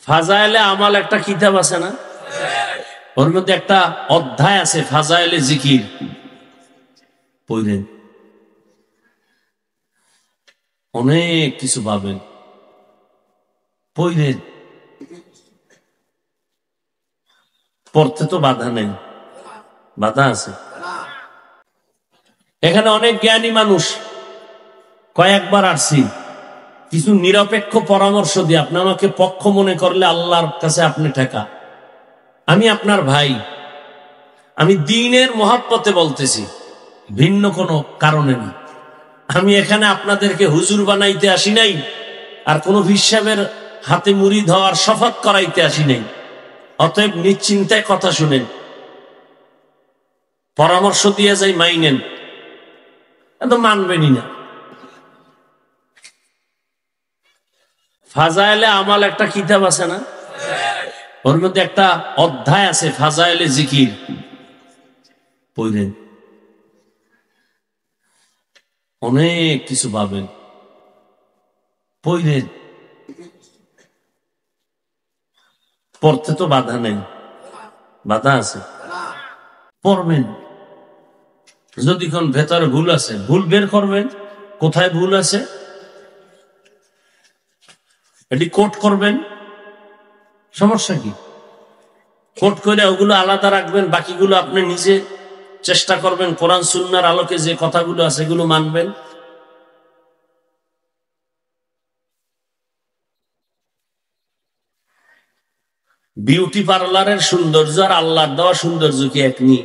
ফাজাইলে আমাল একটা কিতাব আছে না, ওর মধ্যে একটা অধ্যায় আছে ফাজাইলে জিকির। পড়েন, অনেক কিছু পাবেন। পড়েন, পড়তে তো বাধা নেই, বাধা আছে। এখানে অনেক জ্ঞানী মানুষ, কয়েকবার আসছি, কিছু নিরপেক্ষ পরামর্শ দিয়ে আপনি আমাকে পক্ষ মনে করলে আল্লাহর কাছে আপনি ঠেকা। আমি আপনার ভাই, আমি দ্বীনের মহাব্বতে বলতেছি, ভিন্ন কোনো কারণে না। আমি এখানে আপনাদেরকে হুজুর বানাইতে আসি নাই, আর কোনো হিসাবের হাতে মুড়ি ধোয়ার শপথ করাইতে আসি নাই। অতএব নিশ্চিন্তায় কথা শুনেন, পরামর্শ দিয়ে যাই মাইনেন, এত মানবেনই না। ফাজাইলে আমাল একটা কিতাব আছে না, ওর মধ্যে একটা অধ্যায় আছে ফাজাইলে জিকির। পড়েন, অনেক কিছু পাবেন। পড়েন, পড়তে তো বাধা নেই, বাধা আছে। পড়বেন, যদি কোন ভেতরে ভুল আছে ভুল বের করবেন, কোথায় ভুল আছে এটি কোট করবেন, সমস্যা কি? কোট করে ওগুলো আলাদা রাখবেন, বাকিগুলো আপনি নিজে চেষ্টা করবেন কোরআন সুন্নাহর আলোকে যে কথাগুলো আছে এগুলো মানবেন। বিউটি পার্লারের সৌন্দর্য আর আল্লাহর দেওয়া সৌন্দর্য কি এক নি?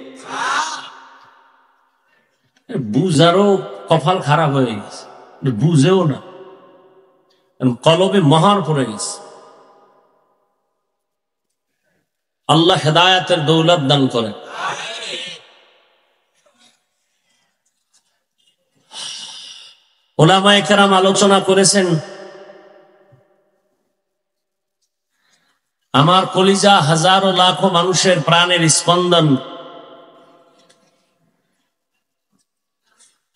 বুঝারও কপাল খারাপ হয়ে গেছে, বুঝেও না, কলবে মহার পড়ে গেছে। আল্লাহ হেদায়েতের দৌলত দান করেন। উলামায়ে কেরাম আলোচনা করেছেন, আমার কলিজা হাজারো লাখো মানুষের প্রাণের স্পন্দন,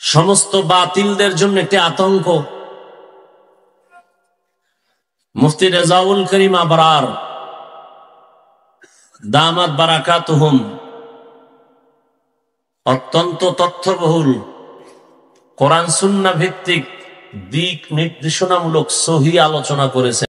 সমস্ত বাতিলদের জন্য একটি আতঙ্ক। মুফতি রেজাউল করিম আবরার দামাত বারাকাতুহুম অত্যন্ত তথ্যবহুল কোরআন সুন্নাহ ভিত্তিক দিক নির্দেশনামূলক সহি আলোচনা করেছেন।